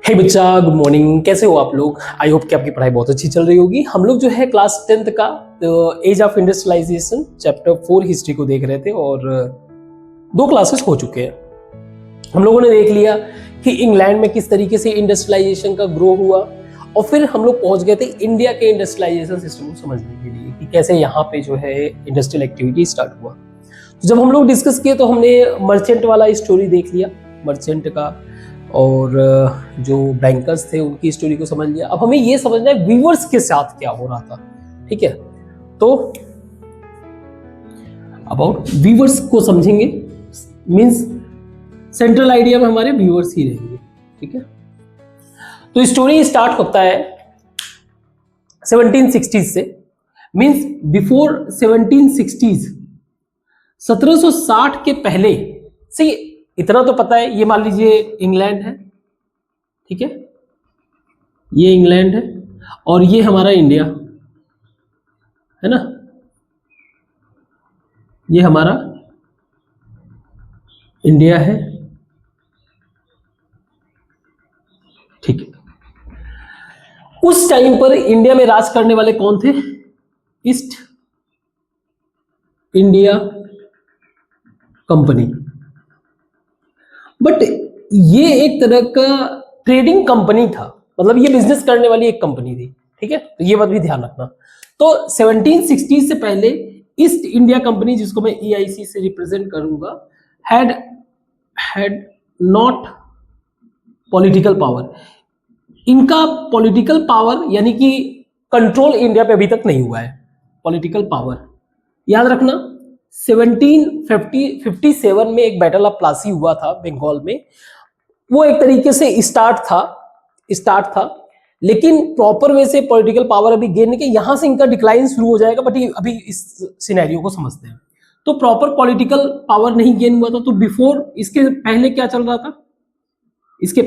हे बच्चा, good morning. कैसे हो आप लोग? आई होप कि आपकी पढ़ाई बहुत अच्छी चल रही होगी। हम लोग जो है क्लास 10th का age of industrialization chapter 4 history को देख रहे थे और दो क्लासेस हो चुके हैं। हम लोगों ने देख लिया कि इंग्लैंड में किस तरीके से इंडस्ट्रियलाइजेशन का ग्रो हुआ और फिर हम लोग पहुंच गए थे इंडिया के इंडस्ट्रियलाइजेशन सिस्टम को समझने के लिए कि कैसे यहाँ पे जो है इंडस्ट्रियल एक्टिविटी स्टार्ट हुआ। तो जब हम लोग डिस्कस किए तो हमने मर्चेंट वाला स्टोरी देख लिया, मर्चेंट का, और जो बैंकर्स थे उनकी स्टोरी को समझ लिया। अब हमें ये समझना है वीवर्स के साथ क्या हो रहा था। ठीक है, तो अबाउट वीवर्स को समझेंगे, मींस सेंट्रल आइडिया में हमारे व्यूअर्स ही रहेंगे। ठीक है, तो स्टोरी स्टार्ट होता है 1760s से, मींस बिफोर 1760s, 1760 के पहले से। इतना तो पता है, ये मान लीजिए इंग्लैंड है, ठीक है, ये इंग्लैंड है और ये हमारा इंडिया है ना, ये हमारा इंडिया है। ठीक है, उस टाइम पर इंडिया में राज करने वाले कौन थे? East India company. बट ये एक तरह का ट्रेडिंग कंपनी था, मतलब ये बिजनेस करने वाली एक कंपनी थी। ठीक है, तो ये बात भी ध्यान रखना। तो 1760 से पहले ईस्ट इंडिया कंपनी, जिसको मैं EIC से रिप्रेजेंट करूंगा, हैड नॉट पॉलिटिकल पावर। इनका पॉलिटिकल पावर यानी कि कंट्रोल इंडिया पे अभी तक नहीं हुआ है। पॉलिटिकल पावर याद रखना, 1757 में एक बैटल ऑफ प्लासी हुआ था बंगाल में। वो एक तरीके से स्टार्ट था, लेकिन प्रॉपर वे से पॉलिटिकल पावर अभी गेन नहीं किया। यहां से इनका डिक्लाइन शुरू हो जाएगा, बट अभी इस सिनेरियो को समझते हैं। तो प्रॉपर पॉलिटिकल पावर नहीं गेन हुआ था। तो बिफोर, इसके पहले क्या चल रहा था? इसके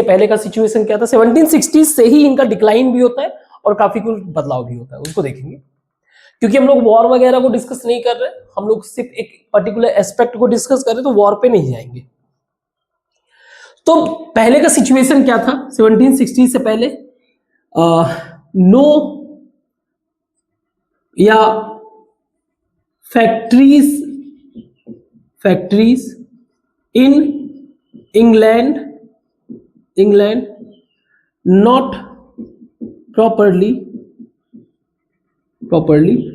पहले का सिचुएशन क्या था? 1760 से ही इनका डिक्लाइन भी होता है और काफी कुछ बदलाव भी होता है, उसको देखेंगे। क्योंकि हम लोग वॉर वगैरह को डिस्कस नहीं कर रहे, हम लोग सिर्फ एक पर्टिकुलर एस्पेक्ट को डिस्कस कर रहे, तो वॉर पे नहीं जाएंगे। तो पहले का सिचुएशन क्या था 1760 से पहले? नो या factories in England not properly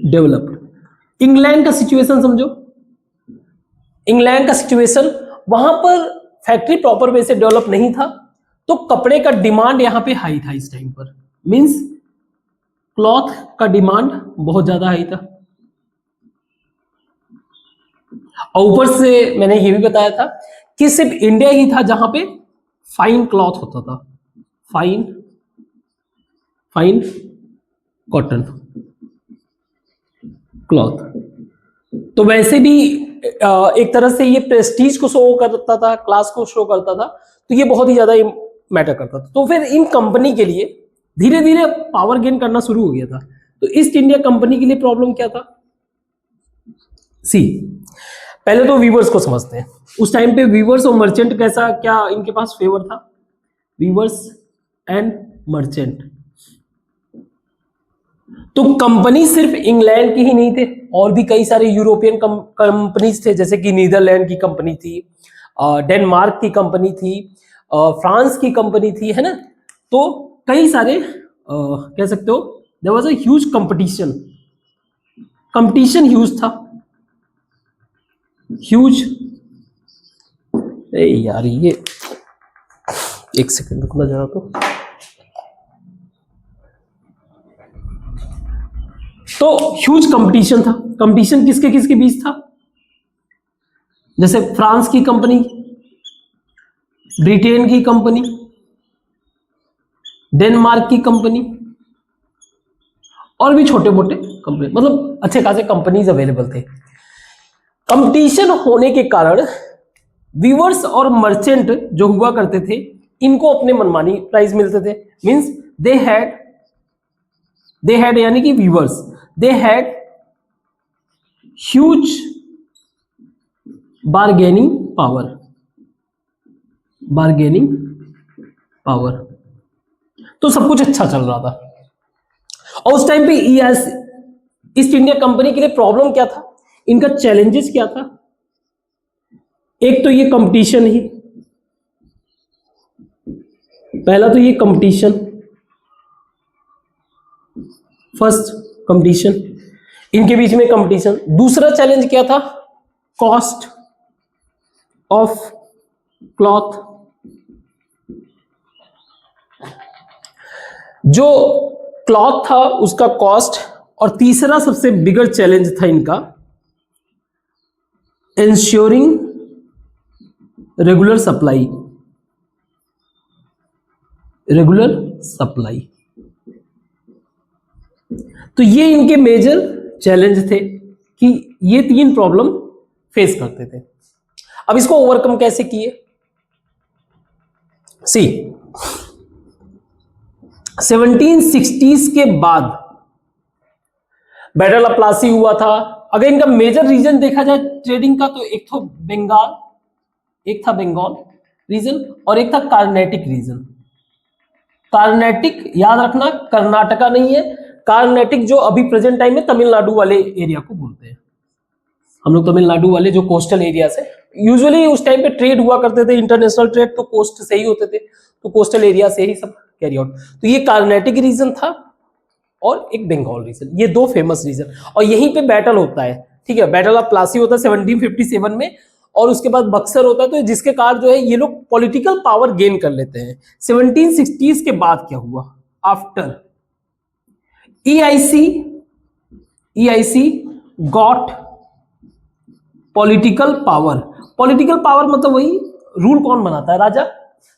developed. England का सिचुएशन समझो। इंग्लैंड का सिचुएशन, वहां पर फैक्ट्री प्रॉपर वे से डेवलप नहीं था, तो कपड़े का डिमांड यहां पे हाई था इस टाइम पर। मींस क्लॉथ का डिमांड बहुत ज्यादा हाई था। और ऊपर से मैंने ये भी बताया था कि सिर्फ इंडिया ही था जहां पे फाइन क्लॉथ होता था, फाइन कॉटन क्लॉथ। तो वैसे भी एक तरह से ये प्रेस्टीज को शो करता था, क्लास को शो करता था, तो ये बहुत ही ज्यादा मैटर करता था। तो फिर इन कंपनी के लिए धीरे धीरे पावर गेन करना शुरू हो गया था। तो ईस्ट इंडिया कंपनी के लिए प्रॉब्लम क्या था? सी, पहले तो वीवर्स को समझते हैं। उस टाइम पे वीवर्स और मर्चेंट कैसा, क्या इनके पास फेवर था? Weavers and merchant. तो कंपनी सिर्फ इंग्लैंड की ही नहीं थे, और भी कई सारे यूरोपियन कंपनीज थे, जैसे कि नीदरलैंड की कंपनी थी, डेनमार्क की कंपनी थी, फ्रांस की कंपनी थी, है ना। तो कई सारे कह सकते हो there was a huge competition huge था, ह्यूज। यार ये एक सेकंड रुकना जरा। तो ह्यूज कंपटीशन था। कंपटीशन किसके किसके बीच था? जैसे फ्रांस की कंपनी, ब्रिटेन की कंपनी, डेनमार्क की कंपनी, और भी छोटे मोटे कंपनी, मतलब अच्छे खासे कंपनीज अवेलेबल थे। कंपटीशन होने के कारण वीवर्स और मर्चेंट जो हुआ करते थे, इनको अपने मनमानी प्राइस मिलते थे। मींस दे हैड यानी कि weavers, they had huge bargaining power. Bargaining power. तो सब कुछ अच्छा चल रहा था। और उस टाइम पे ईस्ट इंडिया कंपनी के लिए प्रॉब्लम क्या था, इनका चैलेंजेस क्या था? एक तो ये कंपटीशन ही, पहला तो ये कंपटीशन, फर्स्ट कंपटीशन, इनके बीच में कंपटीशन। दूसरा चैलेंज क्या था? Cost of cloth. जो क्लॉथ था उसका कॉस्ट। और तीसरा सबसे बिगर चैलेंज था इनका ensuring regular supply. Regular supply. तो ये इनके मेजर चैलेंज थे कि ये तीन प्रॉब्लम फेस करते थे। अब इसको ओवरकम कैसे किए? सी 1760s के बाद बैटल ऑफ प्लासी हुआ था। अगर इनका मेजर रीजन देखा जाए ट्रेडिंग का, तो एक था बंगाल रीजन और एक था कार्नेटिक रीजन। कार्नेटिक याद रखना, कर्नाटका नहीं है। कार्नेटिक जो अभी प्रेजेंट टाइम में तमिलनाडु वाले एरिया को बोलते हैं। हम लोग तमिलनाडु वाले जो कोस्टल एरिया से, यूजुअली उस टाइम पे ट्रेड हुआ करते थे, इंटरनेशनल ट्रेड तो कोस्ट से ही होते थे, तो कोस्टल एरिया से ही सब कैरी आउट। तो ये कार्नेटिक रीजन था और एक बंगाल रीजन, ये दो फेमस रीजन। और यहीं पे बैटल होता है, ठीक है। बैटल ऑफ प्लासी होता है 1757 में, और उसके बाद बक्सर होता है। तो जिसके कारण जो है ये लोग पॉलिटिकल पावर गेन कर लेते हैं। 1760s के बाद क्या हुआ? After EIC got political power. Political power मतलब वही, रूल कौन बनाता है? राजा।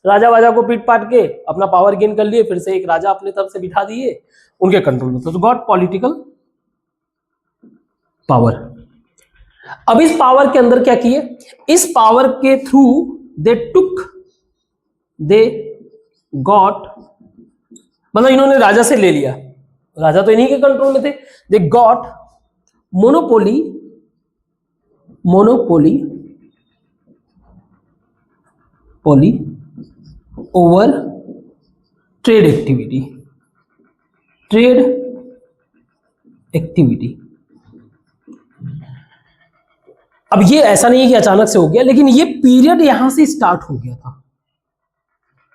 राजा वाजा को पीट पाट के अपना पावर गेन कर लिए, फिर से एक राजा अपने तरफ से बिठा दिए, उनके कंट्रोल में। तो गॉट पॉलिटिकल पावर। अब इस पावर के अंदर क्या किए? इस पावर के थ्रू दे गॉट, मतलब इन्होंने राजा से ले लिया, राजा तो इन्हीं के कंट्रोल में थे। They got monopoly over trade activity. अब ये ऐसा नहीं है कि अचानक से हो गया, लेकिन ये पीरियड यहां से स्टार्ट हो गया था,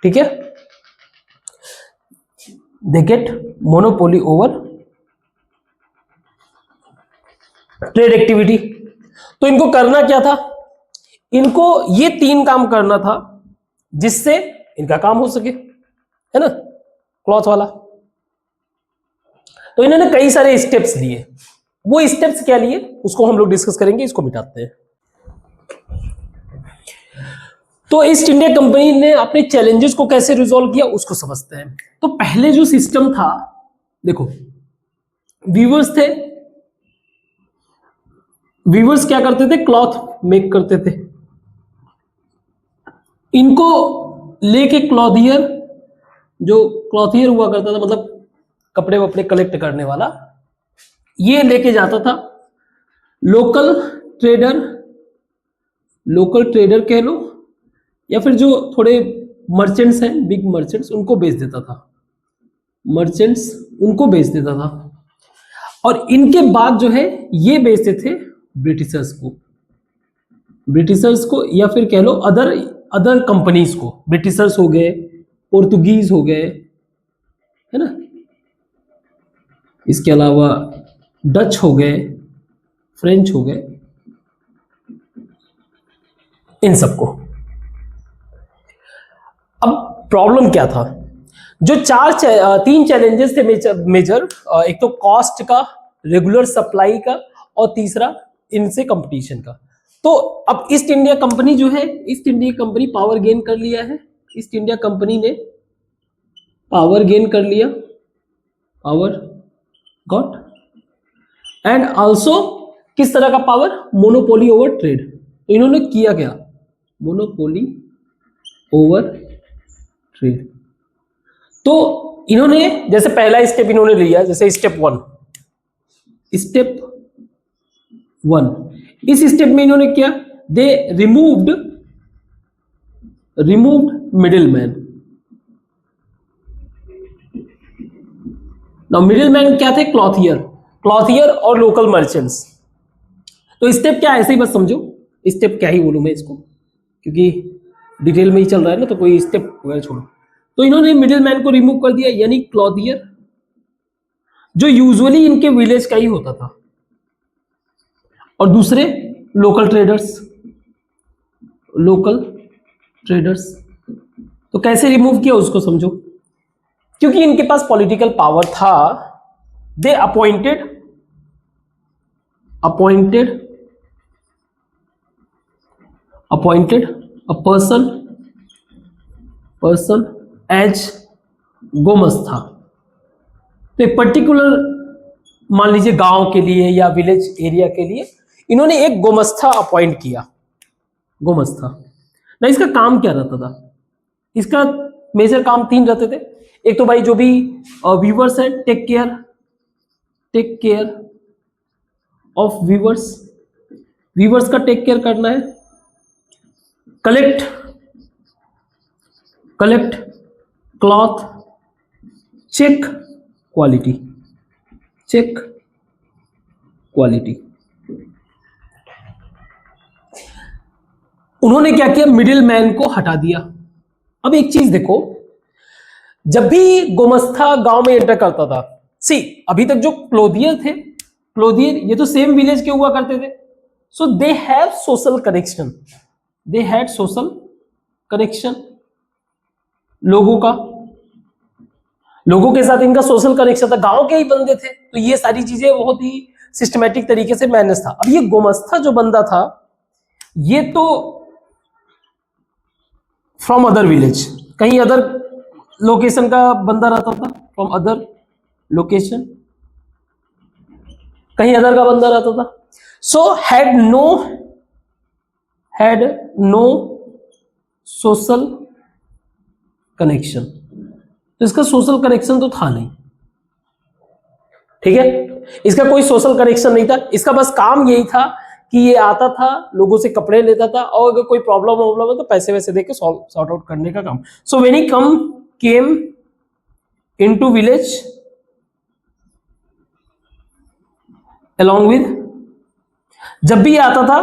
ठीक है। They get monopoly over trade activity. तो इनको करना क्या था? इनको ये तीन काम करना था जिससे इनका काम हो सके, है ना, क्लॉथ वाला। तो इन्होंने कई सारे स्टेप्स लिए। वो स्टेप्स क्या लिए उसको हम लोग डिस्कस करेंगे, इसको मिटाते हैं। तो ईस्ट इंडिया कंपनी ने अपने चैलेंजेस को कैसे रिजॉल्व किया उसको समझते हैं। तो पहले जो सिस्टम था, देखो, वीवर्स थे। वीवर्स क्या करते थे? क्लॉथ मेक करते थे। इनको लेके क्लॉथियर, जो क्लॉथियर हुआ करता था, मतलब कपड़े वपड़े कलेक्ट करने वाला, ये लेके जाता था। लोकल ट्रेडर कह लो, या फिर जो थोड़े मर्चेंट्स हैं, बिग मर्चेंट्स, उनको बेच देता था। और इनके बाद जो है ये बेचते थे ब्रिटिशर्स को, या फिर कह लो अदर कंपनीज को। ब्रिटिशर्स हो गए, पोर्तुगीज हो गए, है ना, इसके अलावा डच हो गए, फ्रेंच हो गए, इन सबको। अब प्रॉब्लम क्या था? जो तीन चैलेंजेस थे मेजर, एक तो कॉस्ट का, रेगुलर सप्लाई का, और तीसरा इनसे कंपटीशन का। तो अब ईस्ट इंडिया कंपनी जो है, east India company power gain कर लिया है। ईस्ट इंडिया कंपनी ने पावर गेन कर लिया, पावर गॉट, एंड आल्सो किस तरह का पावर? Monopoly over trade. तो इन्होंने किया क्या? Monopoly over trade. तो इन्होंने जैसे पहला स्टेप इन्होंने लिया, जैसे स्टेप वन, इस स्टेप में इन्होंने क्या? They removed removed middleman. Now middleman क्या थे? क्लॉथियर और लोकल मर्चेंट्स। तो स्टेप क्या है, ऐसे ही बस समझो, स्टेप क्या ही बोलूं मैं इसको, क्योंकि डिटेल में ही चल रहा है ना, तो कोई स्टेप वगैरह छोड़ो। तो इन्होंने मिडिलमैन को रिमूव कर दिया, यानी क्लॉथियर जो यूजुअली इनके विलेज का ही होता था, और दूसरे लोकल ट्रेडर्स। तो कैसे रिमूव किया उसको समझो। क्योंकि इनके पास पॉलिटिकल पावर था, दे अपॉइंटेड अ पर्सन एज गोमस्ता। तो एक पर्टिकुलर, मान लीजिए गांव के लिए या विलेज एरिया के लिए इन्होंने एक गोमस्ता अपॉइंट किया। गोमस्ता ना, इसका काम क्या रहता था? इसका मेजर काम 3 रहते थे। एक तो भाई जो भी व्यूवर्स है, टेक केयर ऑफ व्यूवर्स का टेक केयर करना है। Collect cloth, check quality. उन्होंने क्या किया? मिडिल मैन को हटा दिया। अब एक चीज देखो, जब भी गोमस्ता गांव में एंटर करता था, अभी तक जो क्लोथियर थे, ये तो सेम विलेज के हुआ करते थे, सो दे हैव सोशल कनेक्शन, लोगों के साथ इनका सोशल कनेक्शन था, गांव के ही बंदे थे, तो ये सारी चीजें बहुत ही सिस्टमैटिक तरीके से मैनेज था। अब ये गोमस्ता जो बंदा था, ये तो फ्रॉम अदर विलेज, कहीं अदर लोकेशन का बंदा रहता था, फ्रॉम अदर लोकेशन, कहीं अदर का बंदा रहता था। So had no social connection. तो इसका सोशल कनेक्शन तो था नहीं, ठीक है, इसका कोई सोशल कनेक्शन नहीं था। इसका बस काम यही था कि ये आता था, लोगों से कपड़े लेता था, और अगर कोई प्रॉब्लम है तो पैसे वैसे देके सॉर्ट आउट करने का काम। So when he came into village along with, जब भी आता था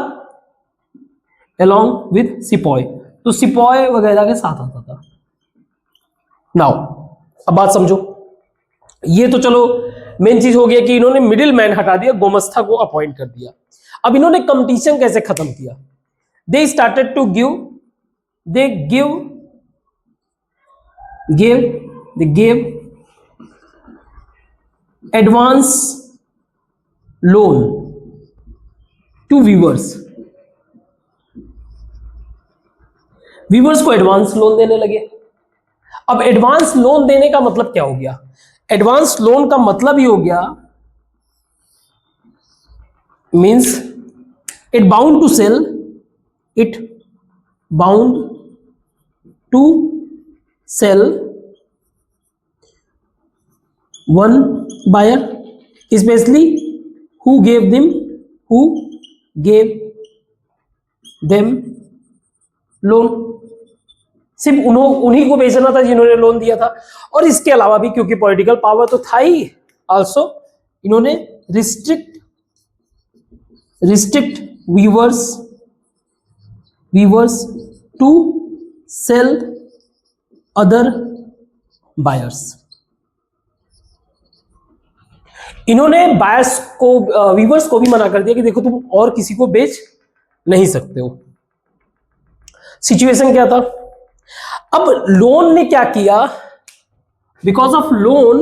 along with सिपॉय, तो सिपॉय वगैरह के साथ आता था। नाउ अब बात समझो, ये तो चलो मेन चीज हो गया कि इन्होंने मिडिल मैन हटा दिया, गोमस्ता को अपॉइंट कर दिया। अब इन्होंने कंपटीशन कैसे खत्म किया? They started to give advance loan to weavers को एडवांस लोन देने लगे। अब एडवांस लोन देने का मतलब क्या हो गया? एडवांस लोन का मतलब ही हो गया, means it bound to sell one buyer, specially who gave them loan. सिर्फ उन्हीं को बेचना था जिन्होंने लोन दिया था। और इसके अलावा भी क्योंकि पॉलिटिकल पावर तो था ही, आल्सो इन्होंने restrict weavers to sell other buyers. इन्होंने बायर्स को, वीवर्स को भी मना कर दिया कि देखो तुम और किसी को बेच नहीं सकते हो। सिचुएशन क्या था? अब लोन ने क्या किया? Because of loan,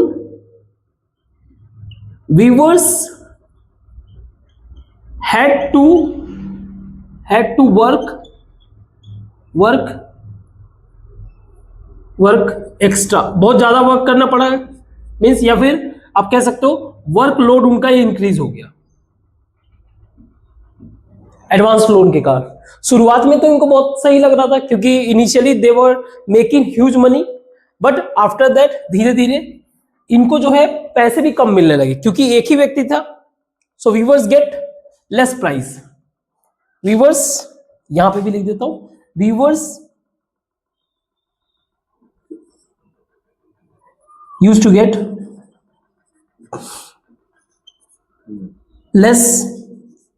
weavers had to work extra, बहुत ज्यादा वर्क करना पड़ा है, मीन्स, या फिर आप कह सकते हो वर्कलोड उनका इंक्रीज हो गया एडवांस लोन के कारण। शुरुआत में तो इनको बहुत सही लग रहा था, क्योंकि initially they were making huge money, but after that धीरे धीरे इनको जो है पैसे भी कम मिलने लगे, क्योंकि एक ही व्यक्ति था। So weavers get less price. Weavers, यहां पे भी लिख देता हूं, weavers used to get less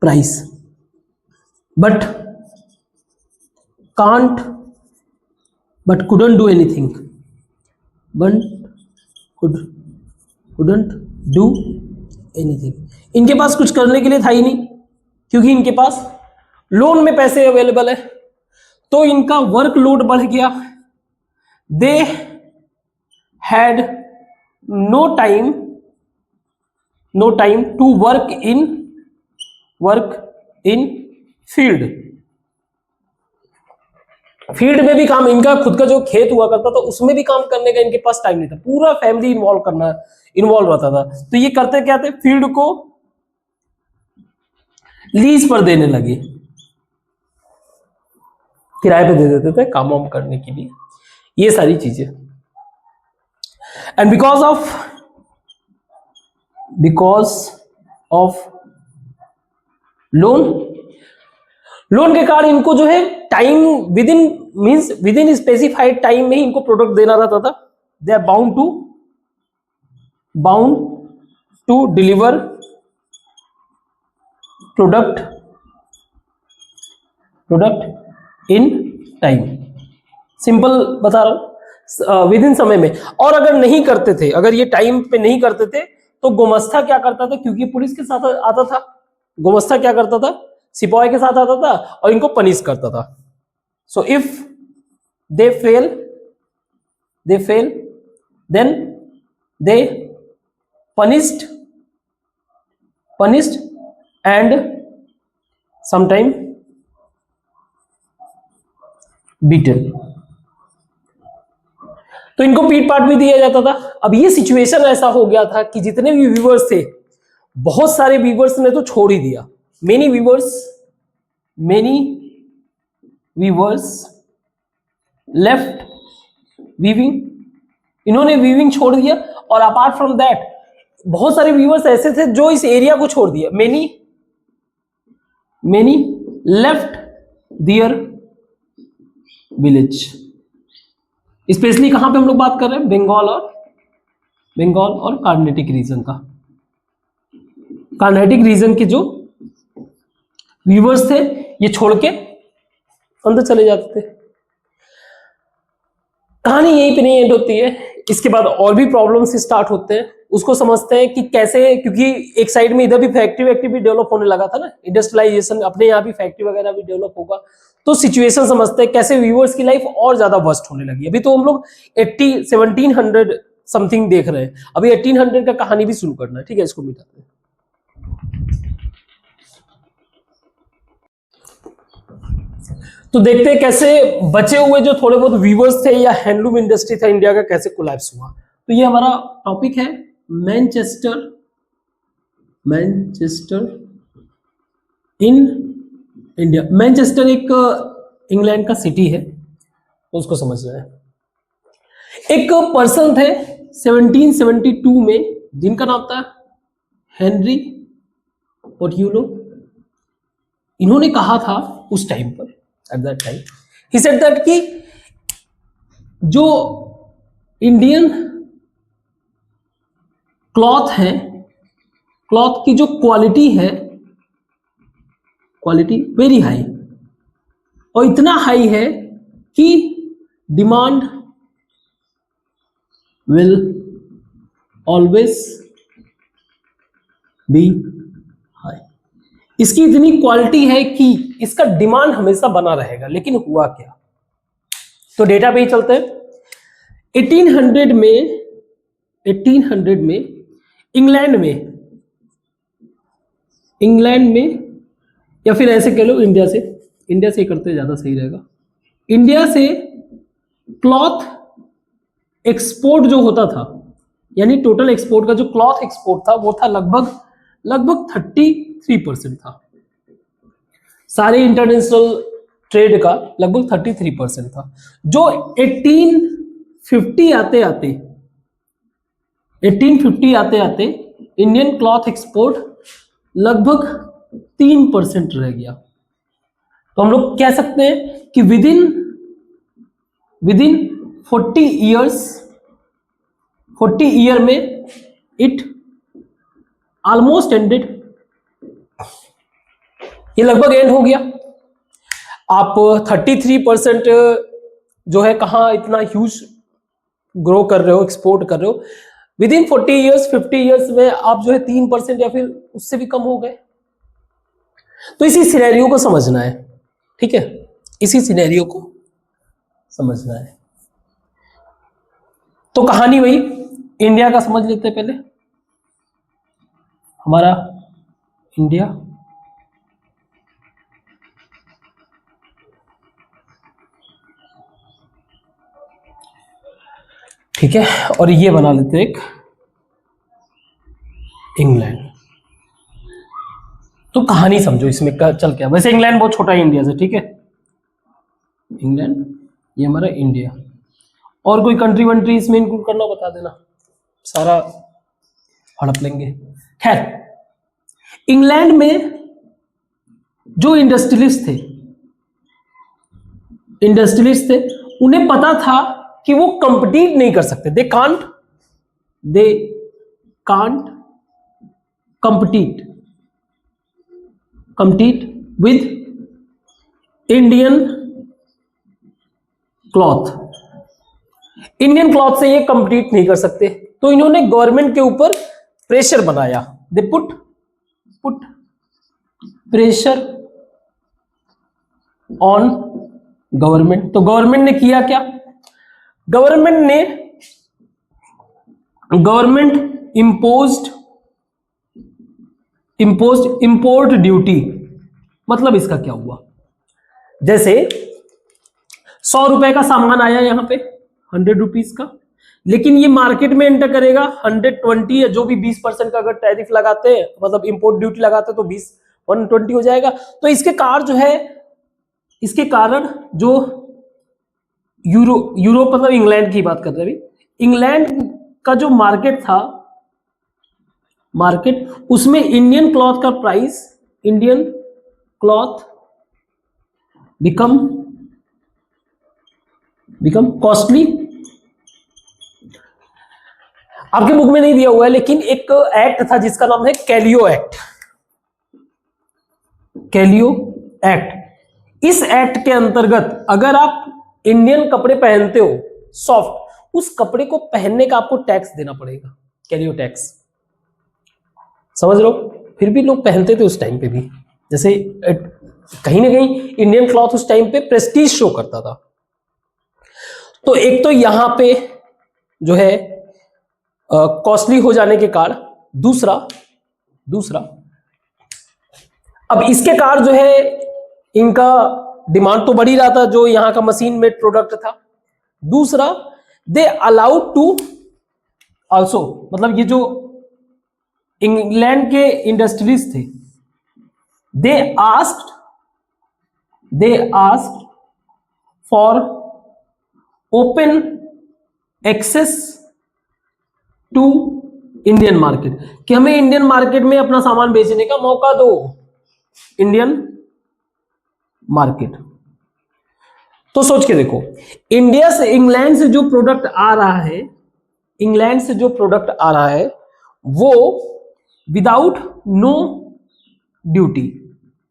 price but couldn't do anything, but couldn't do anything। इनके पास कुछ करने के लिए था ही नहीं, क्योंकि इनके पास लोन में पैसे अवेलेबल है, तो इनका वर्कलोड बढ़ गया। They had no time to work in field में भी काम, इनका खुद का जो खेत हुआ करता था उसमें भी काम करने का इनके पास टाइम नहीं था, पूरा फैमिली इन्वॉल्व रहता था। तो ये करते क्या थे, फील्ड को लीज पर देने लगे, किराए पे दे देते थे काम वाम करने के लिए, ये सारी चीजें। एंड बिकॉज ऑफ लोन के कारण इनको जो है time within specified time में ही इनको प्रोडक्ट देना रहता था। They are bound to deliver product in time. Simple बता रहा हूं, विद इन समय में। और अगर नहीं करते थे, अगर ये टाइम पे नहीं करते थे, तो गुमस्ता क्या करता था, क्योंकि पुलिस के साथ आता था, गुमस्ता क्या करता था, सिपाही के साथ आता था और इनको पनिश करता था। So if they fail then they punished and sometime beaten। तो इनको पीट पाट भी दिया जाता था। अब ये सिचुएशन ऐसा हो गया था कि जितने भी व्यूवर्स थे, बहुत सारे व्यूवर्स ने तो छोड़ ही दिया। मेनी व्यूवर्स लेफ्ट वीविंग, इन्होंने वीविंग छोड़ दिया। और अपार्ट फ्रॉम दैट बहुत सारे व्यूवर्स ऐसे थे जो इस एरिया को छोड़ दिया। मेनी लेफ्ट दियर विलेज। स्पेशली कहां पे हम लोग बात कर रहे हैं, बंगाल और कार्नेटिक रीजन का। कार्नेटिक रीजन के जो व्यूवर्स थे ये छोड़ के अंदर चले जाते थे। कहानी यहीं पे नहीं एंड होती है, इसके बाद और भी प्रॉब्लम्स स्टार्ट होते हैं। उसको समझते हैं कि कैसे, क्योंकि एक साइड में इधर भी फैक्ट्री भी डेवलप होने लगा था ना, इंडस्ट्रियलाइजेशन, अपने यहाँ भी फैक्ट्री वगैरह भी डेवलप होगा। तो सिचुएशन समझते हैं कैसे व्यूअर्स की लाइफ और ज्यादा वर्स्ट होने लगी। अभी तो हम लोग 1700 समथिंग देख रहे हैं, अभी 1800 का कहानी भी शुरू करना है। ठीक है, इसको मिटाते हैं। तो देखते हैं कैसे बचे हुए जो थोड़े बहुत व्यूवर्स थे या हैंडलूम इंडस्ट्री था इंडिया का, कैसे कोलैप्स हुआ। तो ये हमारा टॉपिक है मैनचेस्टर इन इंडिया। मैनचेस्टर एक इंग्लैंड का सिटी है, तो उसको समझना है। एक पर्सन थे 1772 में जिनका नाम था हेनरी पोर्ट्यूलो। इन्होंने कहा था उस टाइम पर, at that time he said that कि जो इंडियन क्लॉथ है, क्लॉथ की जो क्वालिटी है, क्वालिटी वेरी हाई, और इतना हाई है कि demand will always be high. इसकी इतनी क्वालिटी है कि इसका डिमांड हमेशा बना रहेगा। लेकिन हुआ क्या, तो डेटा पे ही चलते हैं। 1800 में इंग्लैंड में या फिर ऐसे कह लो इंडिया से करते ज्यादा सही रहेगा। इंडिया से क्लॉथ एक्सपोर्ट जो होता था, यानी टोटल एक्सपोर्ट का जो क्लॉथ एक्सपोर्ट था वो था लगभग 33% था। सारे इंटरनेशनल ट्रेड का लगभग 33% था। जो 1850 आते आते इंडियन क्लॉथ एक्सपोर्ट लगभग 3% रह गया। तो हम लोग कह सकते हैं कि विद इन 40 40 ईयर में इट ऑलमोस्ट एंडेड, ये लगभग एंड हो गया। आप 33% जो है कहाँ इतना ह्यूज ग्रो कर रहे हो, एक्सपोर्ट कर रहे हो, विद इन 40 ईयर्स 50 ईयर्स में आप जो है 3% या फिर उससे भी कम हो गए। तो इसी सिनेरियो को समझना है, ठीक है, इसी सिनेरियो को समझना है। तो कहानी वही इंडिया का समझ लेते हैं पहले। हमारा इंडिया ठीक है, और ये बना लेते हैं एक इंग्लैंड। तो कहानी समझो इसमें चल क्या, वैसे इंग्लैंड बहुत छोटा है इंडिया से, ठीक है, इंग्लैंड ये हमारा इंडिया, और कोई कंट्री वंट्री इसमें इंक्लूड करना बता देना, सारा हड़प लेंगे। खैर, इंग्लैंड में जो इंडस्ट्रियलिस्ट थे उन्हें पता था कि वो कंपीट नहीं कर सकते, they can't compete with Indian cloth से ये कंपीट नहीं कर सकते। तो इन्होंने गवर्नमेंट के ऊपर प्रेशर बनाया, they put pressure on government. तो गवर्नमेंट ने किया क्या, गवर्नमेंट इम्पोज्ड इंपोर्ट ड्यूटी। मतलब इसका क्या हुआ, जैसे 100 रुपए का सामान आया यहां पे 100 रुपीज का, लेकिन ये मार्केट में एंटर करेगा 120 या जो भी 20% का अगर टैरिफ लगाते हैं, मतलब इंपोर्ट ड्यूटी लगाते हैं, तो 120 हो जाएगा। तो इसके कारण जो यूरोप मतलब इंग्लैंड की बात कर रहे हैं अभी, इंग्लैंड का जो मार्केट उसमें इंडियन क्लॉथ का price, Indian cloth become costly. आपके बुक में नहीं दिया हुआ है, लेकिन एक एक्ट था जिसका नाम है कैलियो एक्ट। इस एक्ट के अंतर्गत अगर आप इंडियन कपड़े पहनते हो सॉफ्ट, उस कपड़े को पहनने का आपको टैक्स देना पड़ेगा, कैलियो टैक्स। समझ लो, फिर भी लोग पहनते थे उस टाइम पे भी, जैसे कहीं ना कहीं इंडियन क्लॉथ उस टाइम पे प्रेस्टीज शो करता था। तो एक तो यहां पे जो है कॉस्टली हो जाने के कारण, दूसरा अब इसके कारण जो है इनका डिमांड तो बढ़ ही रहा था, जो यहां का मशीन मेड प्रोडक्ट था। दूसरा, दे अलाउड टू आल्सो, मतलब ये जो इंग्लैंड के इंडस्ट्रीज थे, they asked for open access to Indian market, कि हमें इंडियन मार्केट में अपना सामान बेचने का मौका दो, इंडियन मार्केट। तो सोच के देखो, इंग्लैंड से जो प्रोडक्ट आ रहा है, वो विदाउट नो ड्यूटी,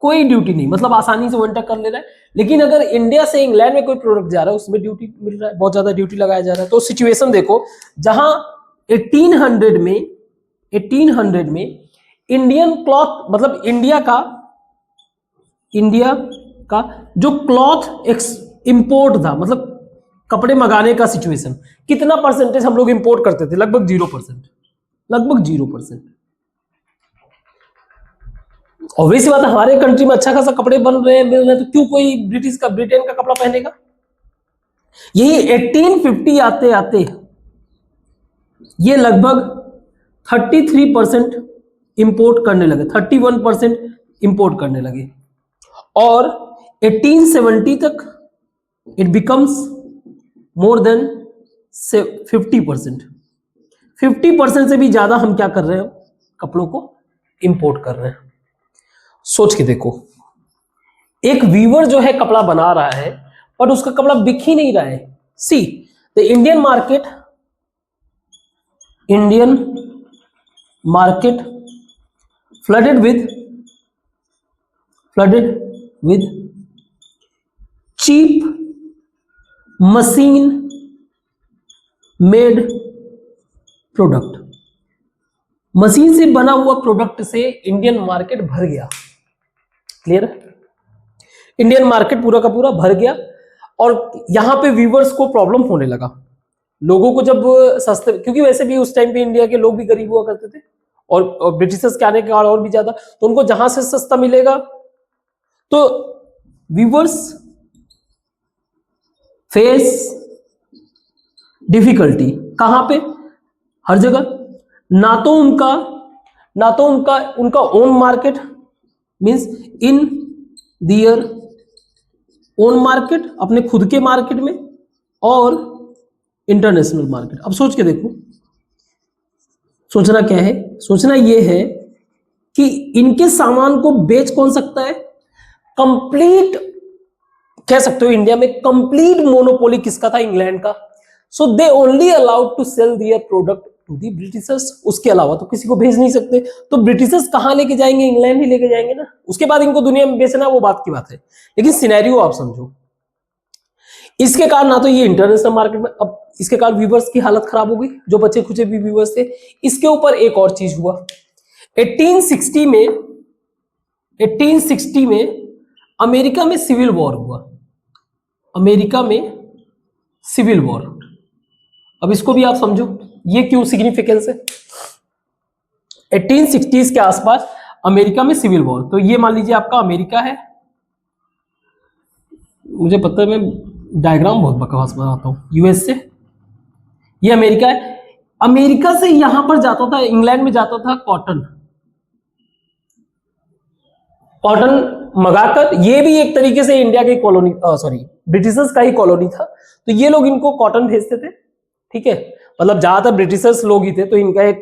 कोई ड्यूटी नहीं, मतलब आसानी से वो एंटर कर ले रहा है। लेकिन अगर इंडिया से इंग्लैंड में कोई प्रोडक्ट जा रहा है, उसमें ड्यूटी मिल रहा है, बहुत ज्यादा ड्यूटी लगाया जा रहा है। तो सिचुएशन देखो, जहां 1800 में इंडियन क्लॉथ, मतलब इंडिया का जो क्लॉथ इंपोर्ट था, मतलब कपड़े मंगाने का सिचुएशन, कितना परसेंटेज हम लोग इंपोर्ट करते थे? लगभग 0%। ऑब्वियस बात है, हमारे कंट्री में अच्छा खासा कपड़े बन रहे हैं, मिल रहे हैं, तो क्यों कोई ब्रिटेन का कपड़ा पहनेगा? यही 1850 आते आते ये लगभग 33% इंपोर्ट करने लगे, 31% इंपोर्ट करने लगे, और 1870 तक इट बिकम्स मोर देन 50%। 50% से भी ज्यादा हम क्या कर रहे हैं? कपड़ों को इंपोर्ट कर रहे हैं। सोच के देखो, एक वीवर जो है कपड़ा बना रहा है, पर उसका कपड़ा बिक ही नहीं रहा है। See the Indian market Indian market flooded with cheap machine made product, machine से बना हुआ प्रोडक्ट से इंडियन मार्केट भर गया। क्लियर है? इंडियन मार्केट पूरा का पूरा भर गया और यहां पे व्यूवर्स को प्रॉब्लम होने लगा। लोगों को जब सस्ते, क्योंकि वैसे भी उस टाइम पे इंडिया के लोग भी गरीब हुआ करते थे और ब्रिटिशर्स के आने के बाद और भी ज्यादा, तो उनको जहां से सस्ता मिलेगा तो व्यूवर्स फेस डिफिकल्टी। कहां पे? हर जगह। ना तो उनका own market, means in their own market, अपने खुद के मार्केट में, और इंटरनेशनल मार्केट। अब सोच के देखो, सोचना क्या है? सोचना यह है कि इनके सामान को बेच कौन सकता है? कंप्लीट कह सकते हो इंडिया में कंप्लीट मोनोपोली किसका था? इंग्लैंड का। So they only allowed to sell their product to the Britishers. उसके अलावा तो किसी को भेज नहीं सकते। तो ब्रिटिशर्स कहां लेके जाएंगे? इंग्लैंड ही लेके जाएंगे ना। उसके बाद इनको दुनिया में बेचना वो बात की बात है, लेकिन सिनेरियो आप समझो। इसके कारण ना तो ये इंटरनेशनल मार्केट में, अब इसके कारण व्यूवर्स की हालत खराब हो गई, जो बचे खुचे भी व्यूवर्स थे। इसके ऊपर एक और चीज हुआ, 1860 में अमेरिका में सिविल वॉर हुआ। अमेरिका में सिविल वॉर, अब इसको भी आप समझो ये क्यों सिग्निफिकेंस है। 1860s के आसपास अमेरिका में सिविल वॉर, तो ये मान लीजिए आपका अमेरिका है। मुझे पता है मैं डायग्राम बहुत बकवास बनाता हूं। यूएस से ये अमेरिका है। अमेरिका से यहां पर जाता था, इंग्लैंड में जाता था कॉटन मंगाकर। ये भी एक तरीके से इंडिया की कॉलोनी, सॉरी ब्रिटिशर्स का ही कॉलोनी था। तो ये लोग इनको कॉटन भेजते थे। ठीक है, मतलब ज्यादातर ब्रिटिशर्स लोग ही थे, तो इनका एक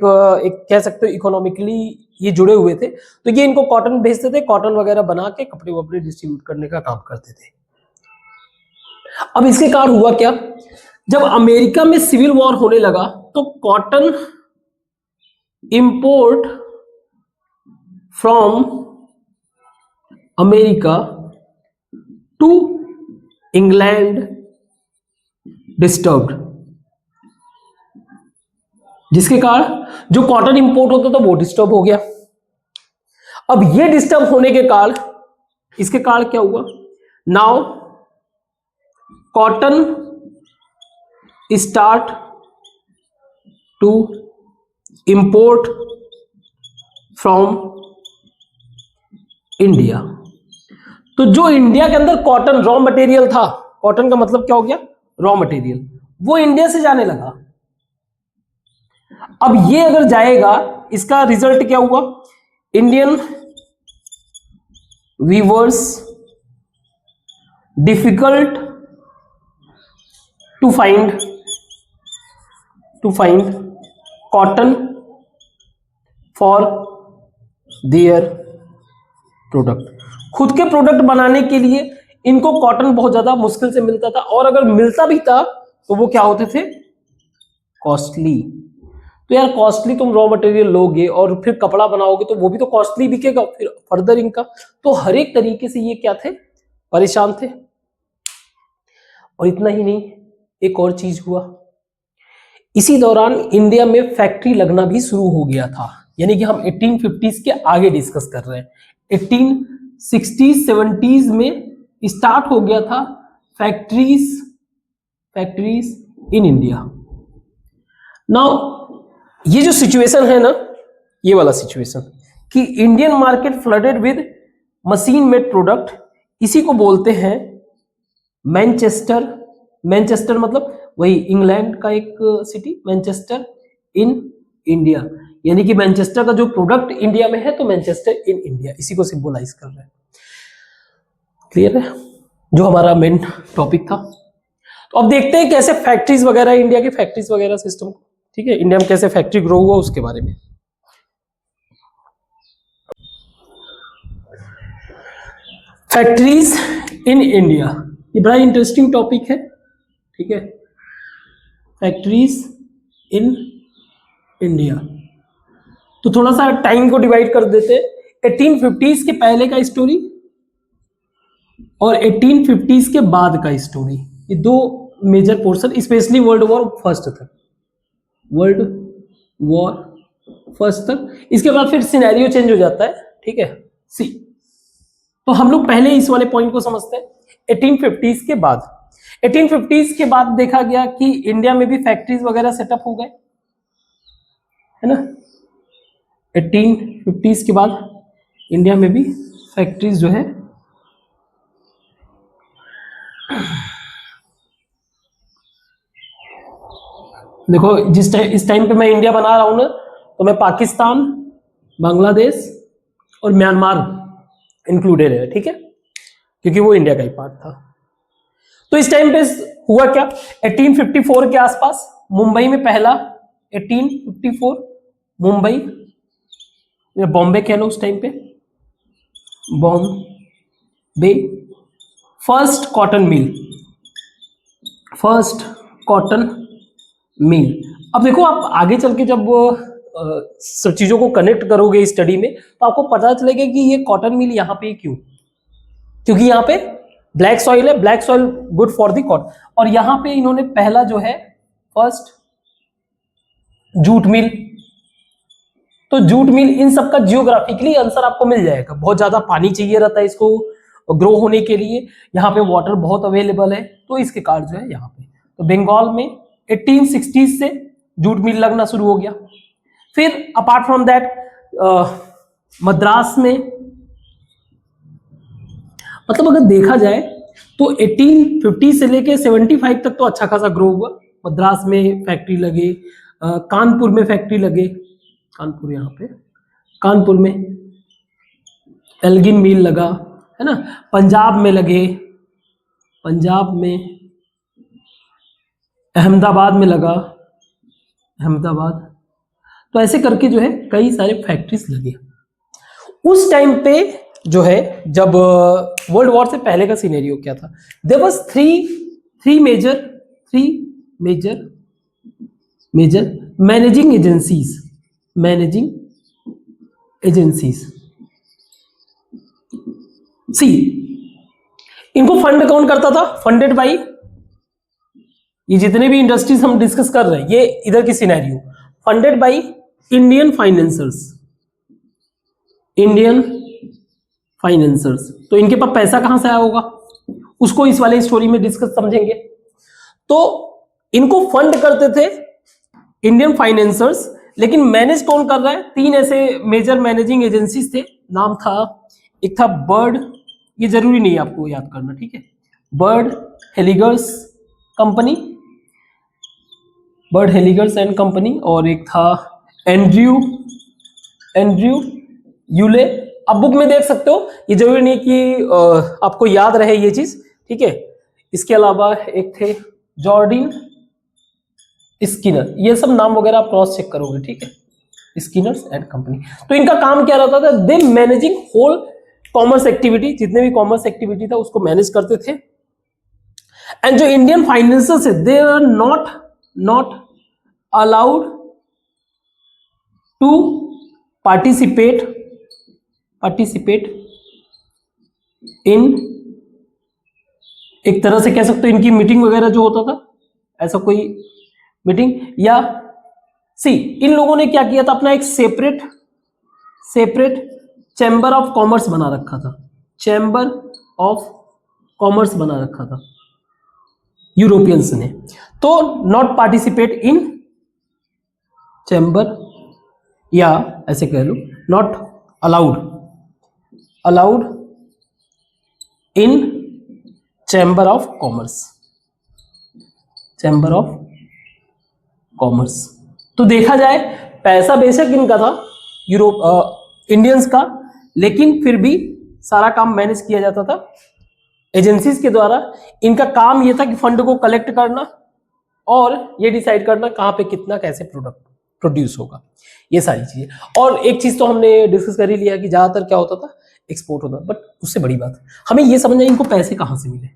कह सकते हो इकोनॉमिकली ये जुड़े हुए थे। तो ये इनको कॉटन भेजते थे, कॉटन वगैरह बना के कपड़े वपड़े डिस्ट्रीब्यूट करने का काम करते थे। अब इसके कारण हुआ क्या? जब अमेरिका में सिविल वॉर होने लगा तो cotton import from America to England disturbed, जिसके कारण जो कॉटन इंपोर्ट होता था वो डिस्टर्ब हो गया। अब ये डिस्टर्ब होने के कारण, इसके कारण क्या हुआ? Now cotton start to import from India. तो जो इंडिया के अंदर कॉटन रॉ मटेरियल था, कॉटन का मतलब क्या हो गया? रॉ मटेरियल, वो इंडिया से जाने लगा। अब ये अगर जाएगा, इसका रिजल्ट क्या हुआ? Indian weavers difficult to find cotton for their product. खुद के प्रोडक्ट बनाने के लिए इनको कॉटन बहुत ज्यादा मुश्किल से मिलता था, और अगर मिलता भी था तो वो क्या होते थे? कॉस्टली। तो यार कॉस्टली तुम रॉ मटेरियल लोगे और फिर कपड़ा बनाओगे तो वो भी तो कॉस्टली बिकेगा, फिर फर्दर इनका। तो हर एक तरीके से ये क्या थे? परेशान थे। और इतना ही नहीं, एक और चीज हुआ। इसी दौरान इंडिया में फैक्ट्री लगना भी शुरू हो गया था। यानी कि हम 1850s के आगे डिस्कस कर रहे हैं। 1860s 70s में स्टार्ट हो गया था फैक्ट्रीज इन इंडिया। नाउ ये जो सिचुएशन है ना, ये वाला सिचुएशन कि Indian market flooded with machine made product, इसी को बोलते हैं मैनचेस्टर। मैनचेस्टर मतलब वही इंग्लैंड का एक सिटी, मैनचेस्टर इन इंडिया। यानी कि मैनचेस्टर का जो प्रोडक्ट इंडिया में है तो मैनचेस्टर इन इंडिया, इसी को सिंबलाइज कर रहे हैं। क्लियर है? जो हमारा मेन टॉपिक था। तो अब देखते हैं कैसे फैक्ट्रीज वगैरह, इंडिया की फैक्ट्रीज वगैरह सिस्टम, ठीक है, इंडिया में कैसे फैक्ट्री ग्रो हुआ उसके बारे में। फैक्ट्रीज इन इंडिया, ये बड़ा इंटरेस्टिंग टॉपिक है। ठीक है, फैक्ट्रीज इन इंडिया। तो थोड़ा सा टाइम को डिवाइड कर देते हैं, 1850s के पहले का स्टोरी और 1850s के बाद का स्टोरी, ये दो major portion, specially world war first तक, वर्ल्ड वॉर फर्स्ट तक। इसके बाद फिर सिनेरियो चेंज हो जाता है, ठीक है। सी, तो हम लोग पहले इस वाले पॉइंट को समझते हैं। 1850s के बाद, 1850s के बाद देखा गया कि इंडिया में भी फैक्ट्रीज वगैरह सेटअप हो गए, है ना। 1850s के बाद इंडिया में भी फैक्ट्रीज जो है देखो, इस टाइम पे मैं इंडिया बना रहा हूं ना, तो मैं पाकिस्तान, बांग्लादेश और म्यांमार इंक्लूडेड है, ठीक है, क्योंकि वो इंडिया का ही पार्ट था। तो इस टाइम पे हुआ क्या, 1854 के आसपास मुंबई में पहला, 1854 मुंबई या बॉम्बे कह लो उस टाइम पे, Bombay first cotton mill, first cotton mill. अब देखो, आप आगे चल के जब सब चीजों को कनेक्ट करोगे स्टडी में, तो आपको पता चलेगा कि ये कॉटन मिल यहाँ पे क्यों, क्योंकि यहाँ पे ब्लैक सॉइल है, black soil good for the cotton. और यहाँ पे इन्होंने पहला जो है फर्स्ट जूट मिल, तो जूट मिल, इन सब का जियोग्राफिकली आंसर आपको मिल जाएगा। बहुत ज्यादा पानी चाहिए रहता है इसको ग्रो होने के लिए, यहाँ पे वाटर बहुत अवेलेबल है, तो इसके कारण जो है यहाँ पे, तो बंगाल में 1860s से जूट मिल लगना शुरू हो गया। फिर अपार्ट फ्रॉम दैट मद्रास में, मतलब अगर देखा जाए तो 1850 से लेके 75 तक तो अच्छा खासा ग्रो हुआ। मद्रास में फैक्ट्री लगे, कानपुर में फैक्ट्री लगे, कानपुर यहाँ पे, कानपुर में एल्गिन मिल लगा, है ना। पंजाब में लगे, पंजाब में, अहमदाबाद में लगा, अहमदाबाद। तो ऐसे करके जो है कई सारे फैक्ट्रीज लगे। उस टाइम पे जो है, जब वर्ल्ड वॉर से पहले का सिनेरियो क्या था, there was three major managing agencies. See, इनको फंड कौन करता था, फंडेड बाई, ये जितने भी इंडस्ट्रीज हम डिस्कस कर रहे हैं, ये इधर की scenario, funded by Indian financiers. तो इनके पास पैसा कहां से आया होगा, उसको इस वाले स्टोरी में डिस्कस समझेंगे। तो इनको फंड करते थे इंडियन फाइनेंसर्स, लेकिन मैनेज कौन कर रहा है, तीन ऐसे मेजर मैनेजिंग एजेंसीज थे। नाम था, एक था बर्ड, ये जरूरी नहीं है आपको याद करना, ठीक है, बर्ड हेलिगर्स एंड कंपनी, और एक था एंड्रयू यूले। आप बुक में देख सकते हो, ये जरूरी नहीं कि आपको याद रहे ये चीज, ठीक है। इसके अलावा एक थे जॉर्डिन स्किनर, ये सब नाम वगैरह आप क्रॉस चेक करोगे, ठीक है, स्किनर्स एंड कंपनी। तो इनका काम क्या रहता था, दे मैनेजिंग होल कॉमर्स एक्टिविटी, जितने भी कॉमर्स एक्टिविटी था उसको मैनेज करते थे। एंड जो इंडियन फाइनेंसर्स है, they are not allowed to participate in, एक तरह से कह सकते हो इनकी मीटिंग वगैरह जो होता था, ऐसा कोई मीटिंग, या सी, इन लोगों ने क्या किया था, अपना एक सेपरेट चैम्बर ऑफ कॉमर्स बना रखा था, चैम्बर ऑफ कॉमर्स बना रखा था यूरोपियंस ने। तो नॉट पार्टिसिपेट इन चैम्बर, या ऐसे कह लो not allowed in chamber of commerce. तो देखा जाए पैसा बेशक इनका था, इंडियंस का, लेकिन फिर भी सारा काम मैनेज किया जाता था एजेंसीज के द्वारा। इनका काम यह था कि फंड को कलेक्ट करना और ये डिसाइड करना कहां पे कितना कैसे प्रोडक्ट प्रोड्यूस होगा, ये सारी चीजें। और एक चीज तो हमने डिस्कस कर ही लिया कि ज्यादातर क्या होता था, एक्सपोर्ट होता, बट उससे बड़ी बात हमें ये समझना है इनको पैसे कहां से मिले।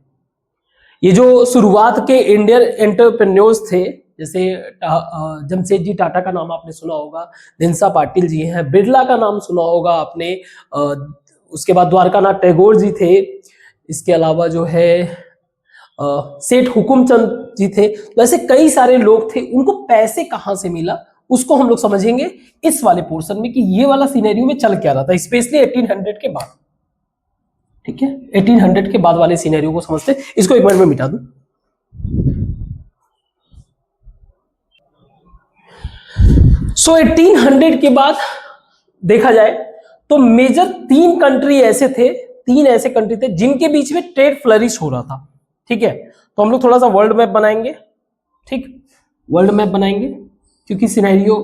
ये जो शुरुआत के इंडियन एंटरप्रेन्योर्स थे, जैसे जमशेद जी टाटा का नाम आपने सुना होगा, दिनसा पाटिल जी हैं, बिरला का नाम सुना होगा आपने, उसके बाद द्वारकानाथ टैगोर जी थे, इसके अलावा जो है सेठ हुकुमचंद जी थे। तो ऐसे कई सारे लोग थे, उनको पैसे कहां से मिला उसको हम लोग समझेंगे इस वाले पोर्शन में कि ये वाला सिनेरियो में चल क्या रहा था, स्पेशली 1800 के बाद। ठीक है, 1800 के बाद वाले सिनेरियो को समझते। इसको एक मिनट में मिटा दूं। सो 1800 के बाद देखा जाए तो मेजर तीन कंट्री ऐसे थे, तीन ऐसे कंट्री थे जिनके बीच में ट्रेड फ्लरिश हो रहा था। ठीक है, तो हम लोग थोड़ा सा वर्ल्ड मैप बनाएंगे। ठीक, वर्ल्ड मैप बनाएंगे क्योंकि सिनेरियो